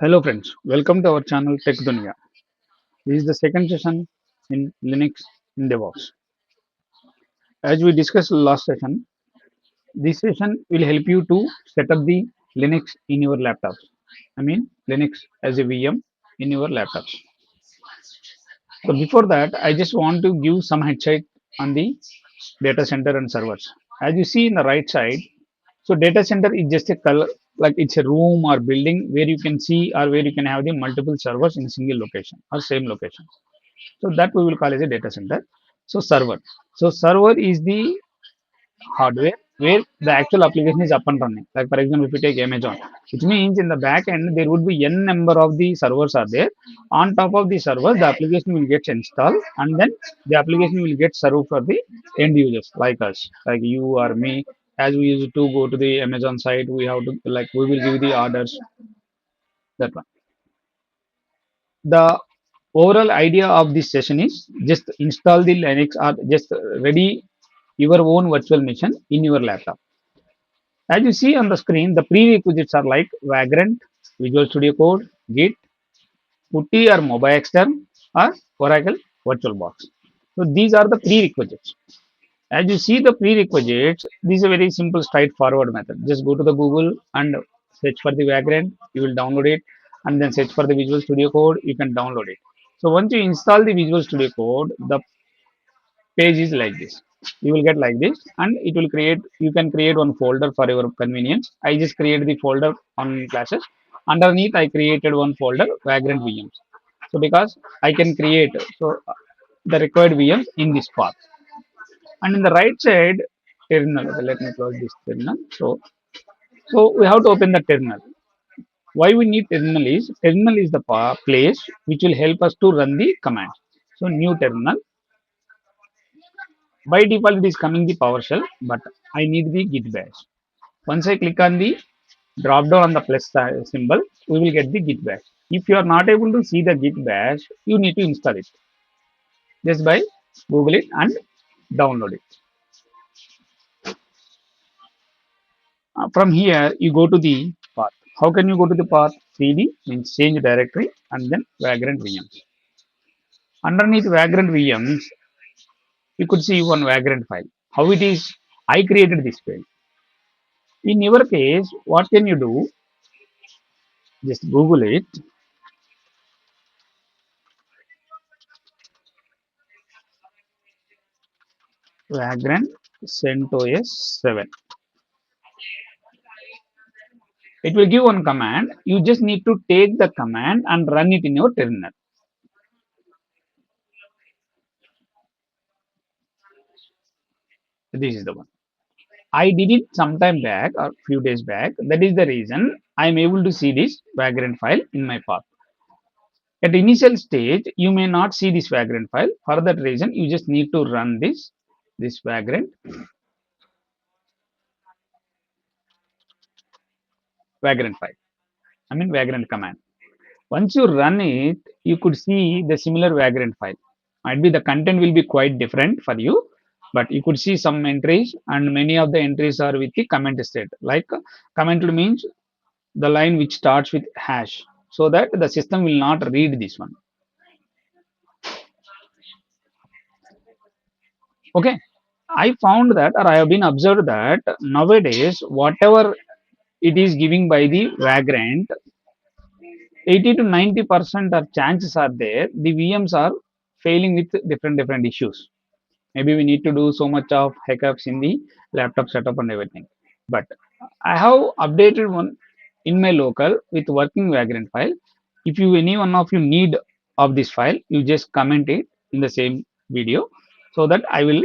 Hello friends, welcome to our channel Tech Dunya. This is the second session in Linux in Devops. As we discussed last session, this session will help you to set up the Linux in your laptops. I mean Linux as a VM in your laptops. So before that, I just want to give some headset on the data center and servers. As you see in the right side, so data center is just a color, like it's a room or building where you can see or where you can have the multiple servers in a single location or same location. So that we will call as a data center. So server. So server is the hardware where the actual application is up and running. Like for example, if you take Amazon, which means in the back end there would be n number of the servers are there. On top of the servers, the application will get installed and then the application will get served for the end users like us, like you or me. As we used to go to the Amazon site, we have to like we will give the orders. That one. The overall idea of this session is just install the Linux or just ready your own virtual machine in your laptop. As you see on the screen, the prerequisites are like Vagrant, Visual Studio Code, Git, Putty or Mobile Extern, or Oracle VirtualBox. So these are the prerequisites. As you see the prerequisites, this is a very simple, straightforward method. Just go to the Google and search for the Vagrant. You will download it, and then search for the Visual Studio Code. You can download it. So once you install the Visual Studio Code, the page is like this. You will get like this, and it will create. You can create one folder for your convenience. I just created the folder on classes. Underneath, I created one folder Vagrant VMs. So because I can create the required VMs in this path. And in the right side terminal, okay, let me close this terminal. So we have to open the terminal. Why we need terminal is the place which will help us to run the command. So new terminal. By default it is coming the PowerShell, but I need the Git bash. Once I click on the drop down on the plus symbol, we will get the Git bash. If you are not able to see the Git bash, you need to install it just by Google it and download it. From here, you go to the path. How can you go to the path? CD means change directory and then Vagrant VMs. Underneath Vagrant VMs, you could see one Vagrant file. How it is? I created this file. In your case, what can you do? Just Google it. Vagrant CentOS 7. It will give one command. You just need to take the command and run it in your terminal. This is the one. I did it sometime back or few days back. That is the reason I am able to see this Vagrant file in my path. At initial stage, you may not see this Vagrant file. For that reason, you just need to run this Vagrant file. I mean Vagrant command. Once you run it, you could see the similar Vagrant file. Might be the content will be quite different for you, but you could see some entries, and many of the entries are with the comment state. Like comment means the line which starts with hash, so that the system will not read this one. Okay. I found that, or I have been observed that nowadays, whatever it is giving by the Vagrant, 80 to 90% of chances are there. The VMs are failing with different issues. Maybe we need to do so much of hiccups in the laptop setup and everything. But I have updated one in my local with working Vagrant file. If you any one of you need of this file, you just comment it in the same video so that I will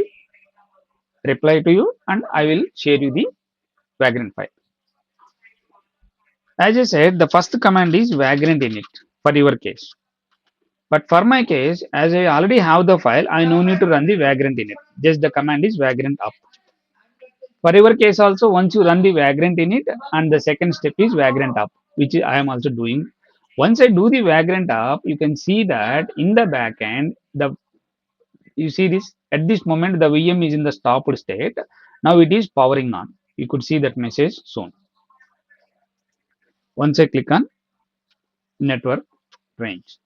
reply to you and I will share you the Vagrant file. As I said, the first command is Vagrant init for your case. But for my case, as I already have the file, I no need to run the Vagrant init. Just the command is Vagrant up. For your case also, once you run the Vagrant init, and the second step is Vagrant up, which I am also doing. Once I do the Vagrant up, you can see that in the backend, you see this at this moment the VM is in the stopped state. Now it is powering on. You could see that message soon. Once I click on network range.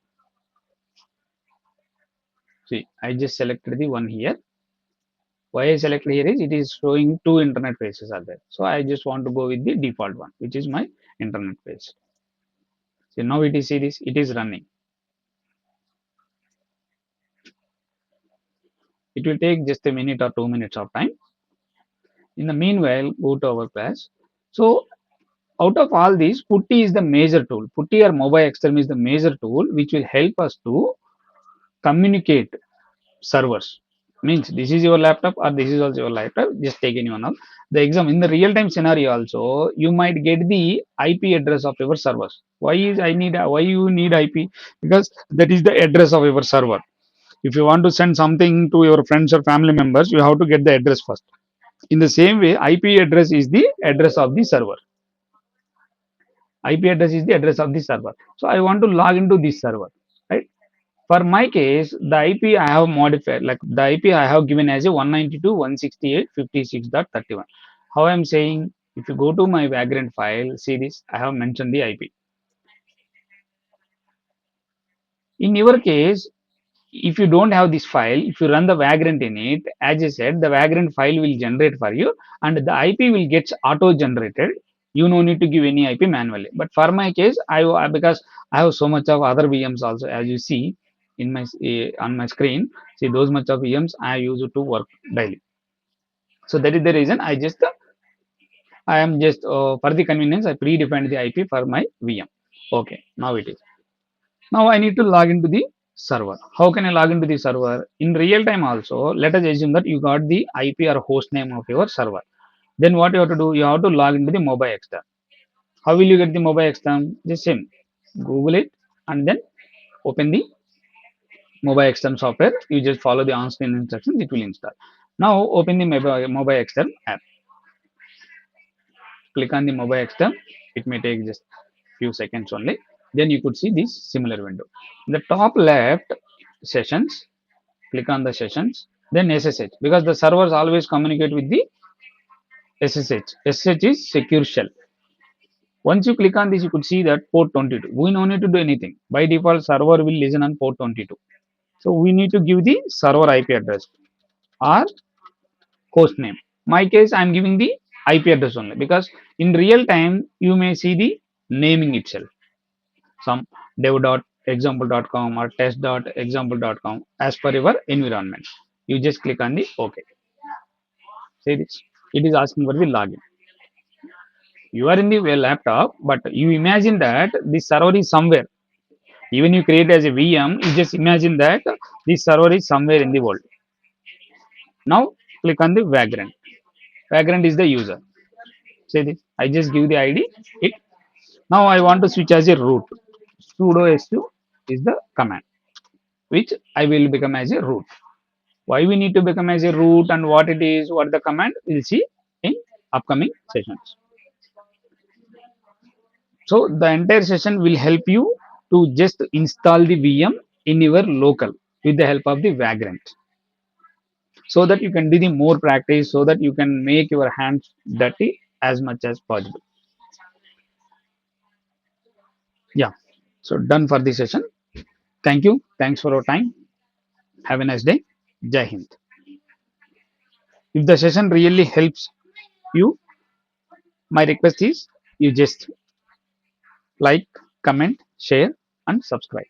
See, I just selected the one here. Why I selected here is it is showing two internet faces are there. So I just want to go with the default one, which is my internet face. So now it is see this, it is running. It will take just a minute or 2 minutes of time. In the meanwhile, go to our class. So out of all these, Putty is the major tool. Putty or mobile exterm is the major tool which will help us to communicate servers. Means this is your laptop or this is also your laptop. Just take any one of the exam. In the real time scenario also, you might get the IP address of your servers. Why you need IP? Because that is the address of your server. If you want to send something to your friends or family members, you have to get the address first. In the same way, IP address is the address of the server. IP address is the address of the server. So I want to log into this server, right? For my case, the IP I have modified, like the IP I have given as a 192.168.56.31. How I am saying, if you go to my vagrant file, see this, I have mentioned the IP. In your case, if you don't have this file, if you run the vagrant in it, as I said, the vagrant file will generate for you and the IP will get auto generated. You no need to give any IP manually. But for my case, because I have so much of other VMs also, as you see in my on my screen, see those much of VMs I use it to work daily. So that is the reason I am just for the convenience I predefined the IP for my VM. Okay, now it is. Now I need to log into the server. How can I log into the server? In real time also, let us assume that you got the IP or host name of your server. Then what you have to do? You have to log into the mobile extern. How will you get the mobile extern? The same. Google it and then open the mobile extern software. You just follow the on-screen instructions, it will install. Now open the mobile extern app. Click on the mobile extern. It may take just few seconds only. Then you could see this similar window. In the top left, sessions. Click on the sessions. Then SSH, because the servers always communicate with the SSH. SSH is secure shell. Once you click on this, you could see that port 22. We no need to do anything. By default, server will listen on port 22. So we need to give the server IP address or host name. My case, I'm giving the IP address only because in real time you may see the naming itself. Some dev.example.com or test.example.com as per your environment. You just click on the OK. See this. It is asking for the login. You are in the laptop, but you imagine that this server is somewhere. Even you create as a VM, you just imagine that this server is somewhere in the world. Now click on the vagrant. Vagrant is the user. Say this. I just give the ID. It. Now I want to switch as a root. Sudo s2 is the command which I will become as a root. Why we need to become as a root and what it is, what the command, we'll see in upcoming sessions. So the entire session will help you to just install the VM in your local with the help of the vagrant, so that you can do the more practice, so that you can make your hands dirty as much as possible. Yeah. So done for the session. Thank you. Thanks for your time. Have a nice day. Jai Hind. If the session really helps you, my request is you just like, comment, share, and subscribe.